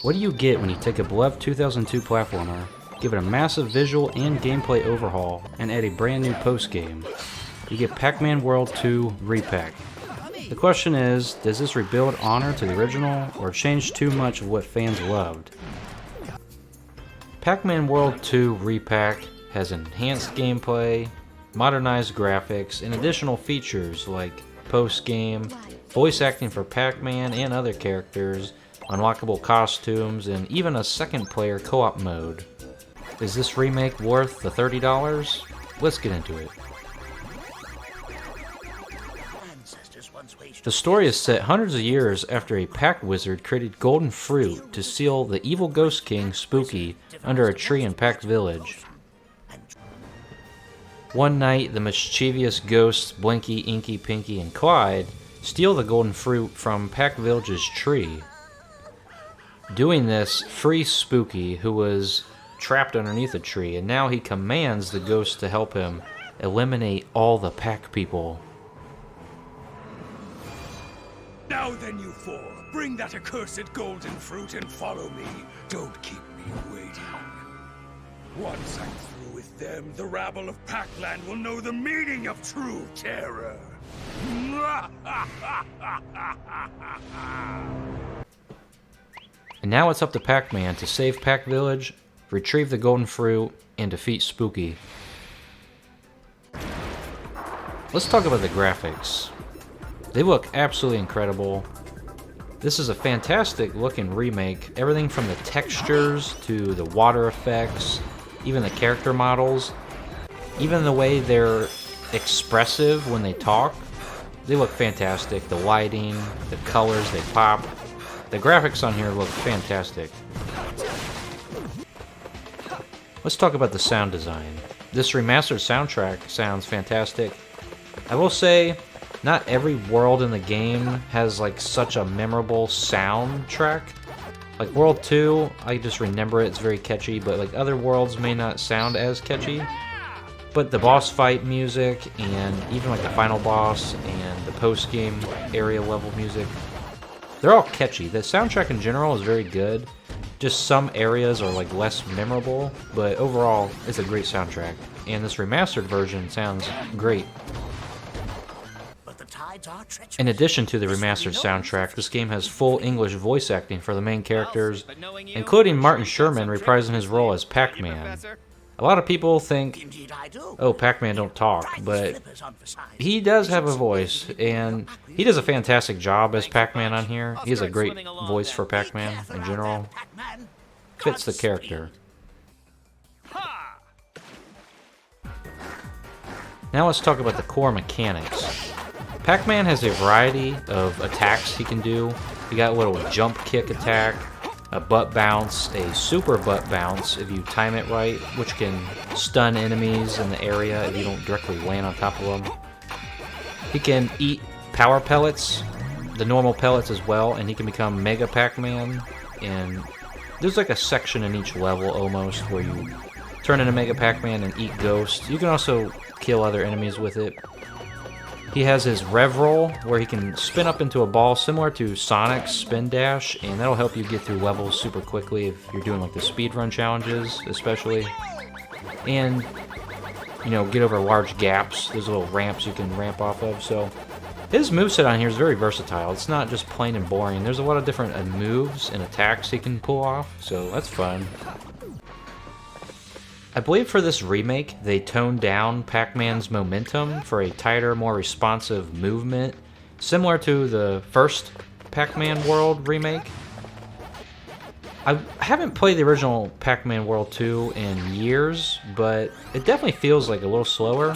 What do you get when you take a beloved 2002 platformer, give it a massive visual and gameplay overhaul, and add a brand new post-game? You get Pac-Man World 2 Re-PAC. The question is, does this rebuild honor to the original, or change too much of what fans loved? Pac-Man World 2 Re-PAC has enhanced gameplay, modernized graphics, and additional features like post-game, voice acting for Pac-Man and other characters, unlockable costumes, and even a second-player co-op mode. Is this remake worth the $30? Let's get into it. The story is set hundreds of years after a Pac wizard created golden fruit to seal the evil Ghost King, Spooky, under a tree in Pac Village. One night, the mischievous ghosts Blinky, Inky, Pinky, and Clyde steal the golden fruit from Pac Village's tree. Doing this frees Spooky, who was trapped underneath a tree, and now he commands the ghosts to help him eliminate all the Pac people. Now then, you four, bring that accursed golden fruit and follow me. Don't keep me waiting. Once I'm through with them, the rabble of Pac-Land will know the meaning of true terror. And now it's up to Pac-Man to save Pac Village, retrieve the golden fruit, and defeat Spooky. Let's talk about the graphics. They look absolutely incredible. This is a fantastic looking remake. Everything from the textures to the water effects, even the character models, even the way they're expressive when they talk. They look fantastic. The lighting, the colors, they pop. The graphics on here look fantastic. Let's talk about the sound design. This remastered soundtrack sounds fantastic. I will say, not every world in the game has like such a memorable soundtrack. Like World 2, I just remember it, it's very catchy, but like other worlds may not sound as catchy. But the boss fight music, and even like the final boss, and the post-game area level music, they're all catchy. The soundtrack in general is very good. Just some areas are like less memorable, but overall, it's a great soundtrack. And this remastered version sounds great. In addition to the remastered soundtrack, this game has full English voice acting for the main characters, including Martin Sherman reprising his role as Pac-Man. A lot of people think, oh, Pac-Man don't talk, but he does have a voice, and he does a fantastic job as Pac-Man on here. He has a great voice for Pac-Man in general. Fits the character. Now let's talk about the core mechanics. Pac-Man has a variety of attacks he can do. You got a little jump kick attack, a butt bounce, a super butt bounce if you time it right, which can stun enemies in the area if you don't directly land on top of them. He can eat power pellets, the normal pellets as well, and he can become Mega Pac-Man. And there's like a section in each level almost where you turn into Mega Pac-Man and eat ghosts. You can also kill other enemies with it. He has his Rev Roll, where he can spin up into a ball similar to Sonic's Spin Dash, and that'll help you get through levels super quickly if you're doing like the speedrun challenges, especially. And, you know, get over large gaps. There's little ramps you can ramp off of, so his moveset on here is very versatile. It's not just plain and boring. There's a lot of different moves and attacks he can pull off, so that's fun. I believe for this remake, they toned down Pac-Man's momentum for a tighter, more responsive movement, similar to the first Pac-Man World remake. I haven't played the original Pac-Man World 2 in years, but it definitely feels like a little slower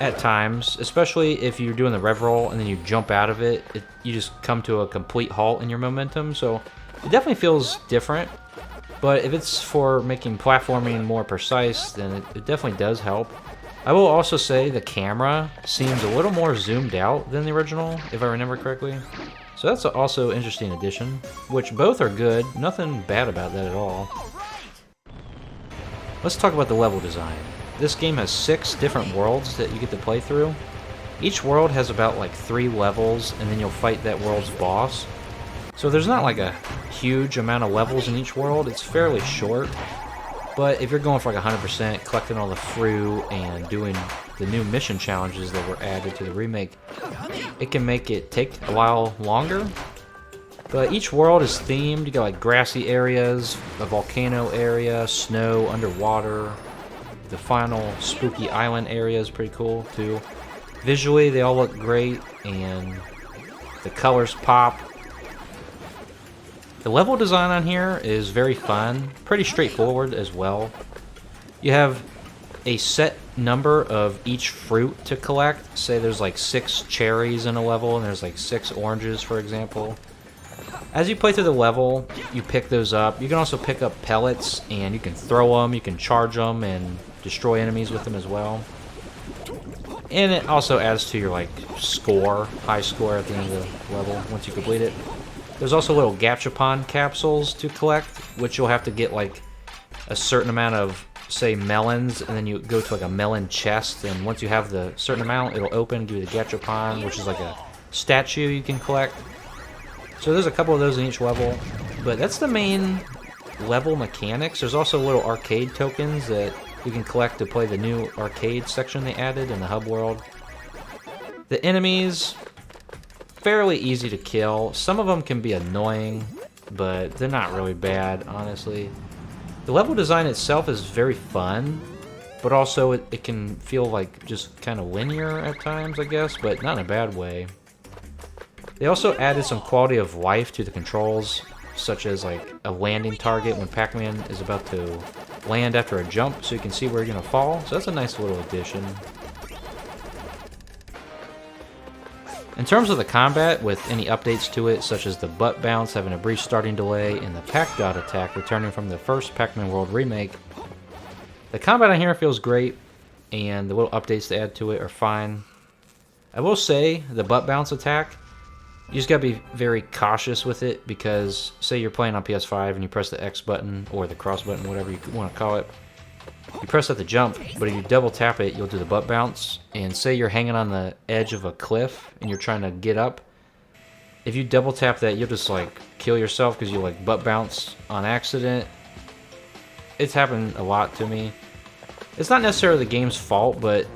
at times, especially if you're doing the rev roll and then you jump out of it, you just come to a complete halt in your momentum, so it definitely feels different. But if it's for making platforming more precise, then it definitely does help. I will also say the camera seems a little more zoomed out than the original, if I remember correctly. So that's also an interesting addition, which both are good. Nothing bad about that at all. Let's talk about the level design. This game has 6 different worlds that you get to play through. Each world has about like 3 levels, and then you'll fight that world's boss. So there's not like a huge amount of levels in each world. It's fairly short. But if you're going for like 100%, collecting all the fruit and doing the new mission challenges that were added to the remake, it can make it take a while longer. But each world is themed. You got like grassy areas, a volcano area, snow, underwater. The final spooky island area is pretty cool too. Visually, they all look great, and the colors pop. The level design on here is very fun, pretty straightforward as well. You have a set number of each fruit to collect. Say there's like 6 cherries in a level, and there's like 6 oranges, for example. As you play through the level, you pick those up. You can also pick up pellets, and you can throw them, you can charge them, and destroy enemies with them as well. And it also adds to your like score, high score at the end of the level once you complete it. There's also little gachapon capsules to collect, which you'll have to get like a certain amount of, say, melons, and then you go to like a melon chest, and once you have the certain amount, it'll open, give you the gachapon, which is like a statue you can collect. So there's a couple of those in each level, but that's the main level mechanics. There's also little arcade tokens that you can collect to play the new arcade section they added in the hub world. The enemies, fairly easy to kill. Some of them can be annoying, but they're not really bad, honestly. The level design itself is very fun, but also it can feel like just kind of linear at times, I guess, but not in a bad way. They also added some quality of life to the controls, such as like a landing target when Pac-Man is about to land after a jump, so you can see where you're going to fall. So that's a nice little addition. In terms of the combat, with any updates to it, such as the butt bounce having a brief starting delay and the Pac-Dot attack returning from the first Pac-Man World remake, the combat on here feels great, and the little updates they add to it are fine. I will say, the butt bounce attack, you just gotta be very cautious with it, because say you're playing on PS5 and you press the X button, or the cross button, whatever you want to call it. You press that to jump, but if you double tap it, you'll do the butt bounce. And say you're hanging on the edge of a cliff and you're trying to get up. If you double tap that, you'll just like kill yourself because you like butt bounce on accident. It's happened a lot to me. It's not necessarily the game's fault, but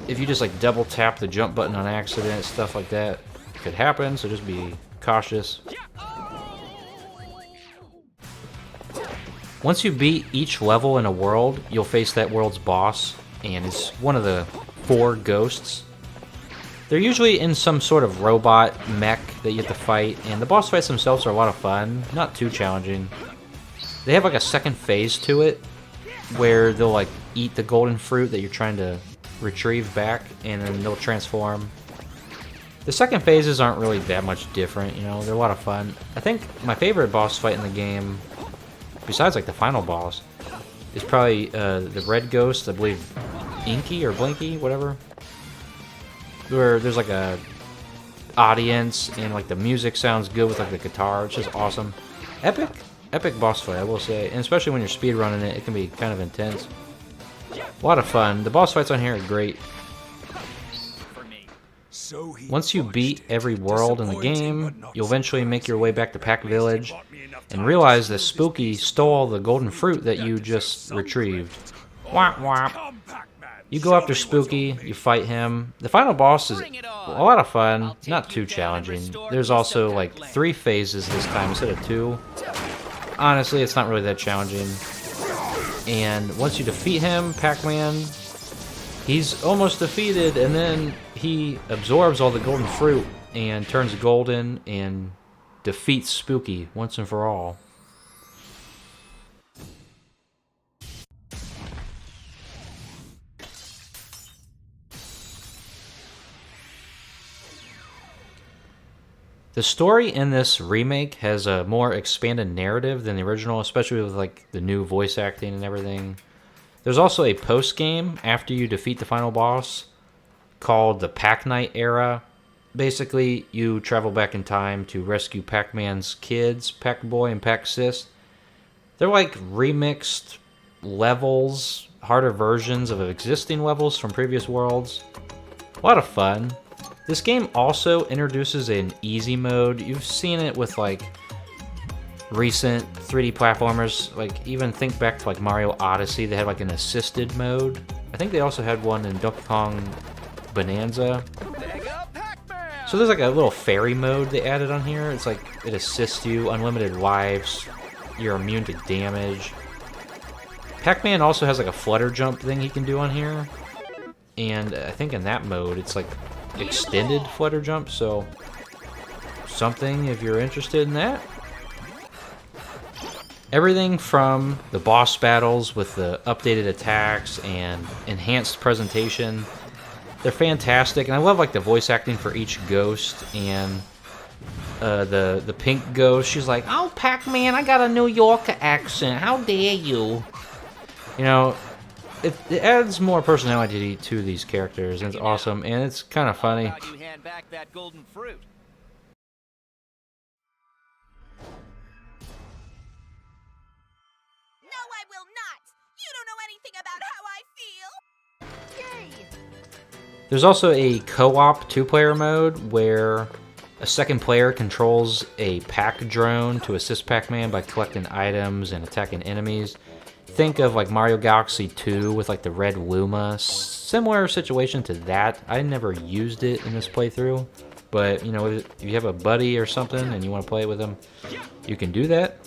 if you just like double tap the jump button on accident, stuff like that could happen, so just be cautious. Once you beat each level in a world, you'll face that world's boss, and it's one of the 4 ghosts. They're usually in some sort of robot mech that you have to fight, and the boss fights themselves are a lot of fun, not too challenging. They have like a second phase to it, where they'll like eat the golden fruit that you're trying to retrieve back, and then they'll transform. The second phases aren't really that much different, you know, they're a lot of fun. I think my favorite boss fight in the game, besides like the final boss, is probably the red ghost, I believe Inky or Blinky, whatever. Where there's like a audience and like the music sounds good with like the guitar. It's just awesome. Epic boss fight, I will say. And especially when you're speedrunning it, it can be kind of intense. A lot of fun. The boss fights on here are great. Once you beat every world in the game, you'll eventually make your way back to Pac Village and realize that Spooky stole all the golden fruit that you just retrieved. Wah wah. You go after Spooky, you fight him. The final boss is a lot of fun, not too challenging. There's also like 3 phases this time instead of 2. Honestly, it's not really that challenging. And once you defeat him, Pac-Man, he's almost defeated, and then he absorbs all the golden fruit and turns golden and defeats Spooky once and for all. The story in this remake has a more expanded narrative than the original, especially with like the new voice acting and everything. There's also a post-game after you defeat the final boss called the Pac-Knight Era. Basically, you travel back in time to rescue Pac-Man's kids, Pac-Boy and Pac-Sis. They're like remixed levels, harder versions of existing levels from previous worlds. A lot of fun. This game also introduces an easy mode. You've seen it with like recent 3D platformers, like even think back to like Mario Odyssey, they had like an assisted mode. I think they also had one in Donkey Kong Bonanza. So there's like a little fairy mode they added on here. It's like it assists you, unlimited lives, you're immune to damage. Pac-Man also has like a flutter jump thing he can do on here. And I think in that mode it's like extended flutter jump, so something if you're interested in that. Everything from the boss battles with the updated attacks and enhanced presentation, they're fantastic. And I love like the voice acting for each ghost. And the pink ghost, she's like, "Oh, Pac-Man, I got a New Yorker accent. How dare you?" You know, it adds more personality to these characters, and it's awesome, and it's kind of funny. How about you hand back that golden fruit? No, I will not! You don't know anything about how I feel! Yay! There's also a co-op two-player mode where a second player controls a Pac drone to assist Pac-Man by collecting items and attacking enemies. Think of like Mario Galaxy 2 with like the red Luma. Similar situation to that. I never used it in this playthrough, but you know, if you have a buddy or something and you want to play it with them, you can do that.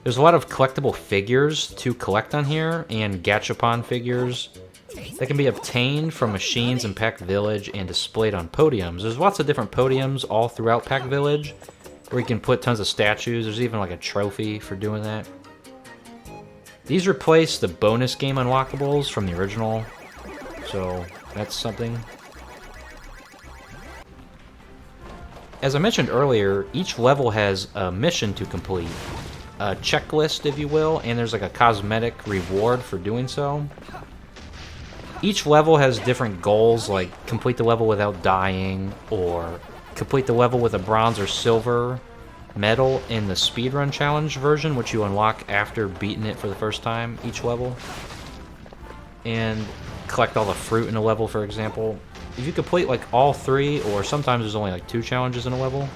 There's a lot of collectible figures to collect on here, and gachapon figures that can be obtained from machines in Pac Village and displayed on podiums. There's lots of different podiums all throughout Pac Village where you can put tons of statues. There's even like a trophy for doing that. These replace the bonus game unlockables from the original, so that's something. As I mentioned earlier, each level has a mission to complete. A checklist, if you will, and there's like a cosmetic reward for doing so. Each level has different goals, like complete the level without dying, or complete the level with a bronze or silver medal in the speedrun challenge version, which you unlock after beating it for the first time each level. And collect all the fruit in a level, for example. If you complete like all three, or sometimes there's only like 2 challenges in a level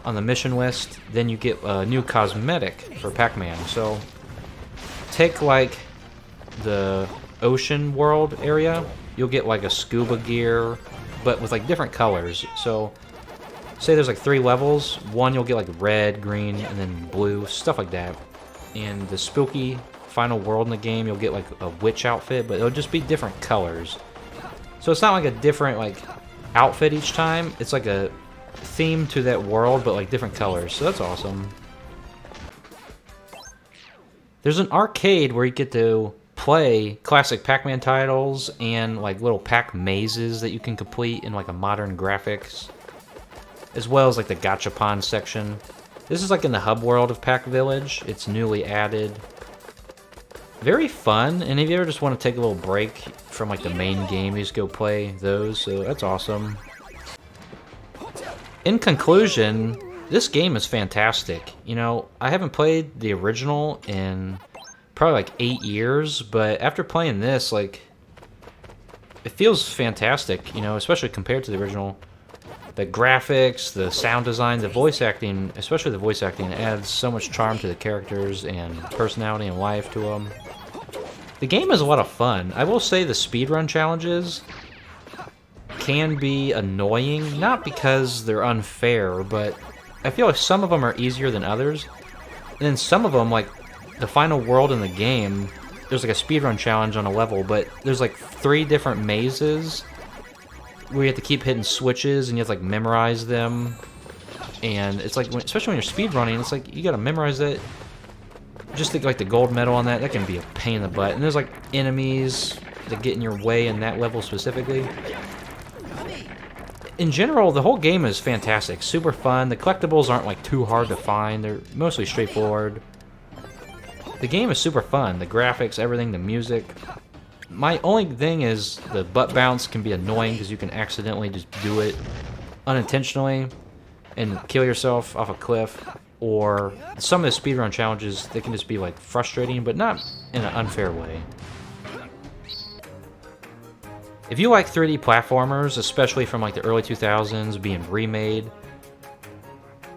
on the mission list, then you get a new cosmetic for Pac-Man. So take like the ocean world area, you'll get like a scuba gear, but with like different colors. So say there's like 3 levels, one you'll get like red, green, and then blue, stuff like that. And the spooky final world in the game, you'll get like a witch outfit, but it'll just be different colors. So it's not like a different like outfit each time, it's like a theme to that world, but like different colors, so that's awesome. There's an arcade where you get to play classic Pac-Man titles and like little Pac mazes that you can complete in like a modern graphics, as well as like the gachapon section. This is like in the hub world of Pac Village. It's newly added. Very fun, and if you ever just want to take a little break from like the main game, you just go play those, so that's awesome. In conclusion, this game is fantastic. You know, I haven't played the original in probably like 8 years, but after playing this, like, it feels fantastic, you know, especially compared to the original. The graphics, the sound design, the voice acting, especially the voice acting, adds so much charm to the characters and personality and life to them. The game is a lot of fun. I will say the speedrun challenges can be annoying, not because they're unfair, but I feel like some of them are easier than others. And then some of them, like the final world in the game, there's like a speedrun challenge on a level, but there's like 3 different mazes where you have to keep hitting switches and you have to like memorize them. And it's like, especially when you're speedrunning, it's like you gotta memorize it. Just think like the gold medal on that can be a pain in the butt. And there's like enemies that get in your way in that level specifically. In general, the whole game is fantastic, super fun. The collectibles aren't like too hard to find, they're mostly straightforward. The game is super fun, the graphics, everything, the music. My only thing is the butt bounce can be annoying because you can accidentally just do it unintentionally and kill yourself off a cliff. Or some of the speedrun challenges, they can just be like frustrating, but not in an unfair way. If you like 3D platformers, especially from like the early 2000s being remade,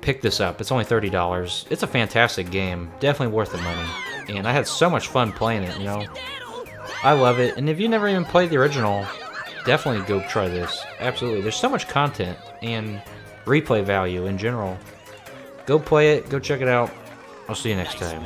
pick this up. It's only $30. It's a fantastic game. Definitely worth the money. And I had so much fun playing it, you know. I love it. And if you never even played the original, definitely go try this. Absolutely. There's so much content and replay value in general. Go play it. Go check it out. I'll see you next time.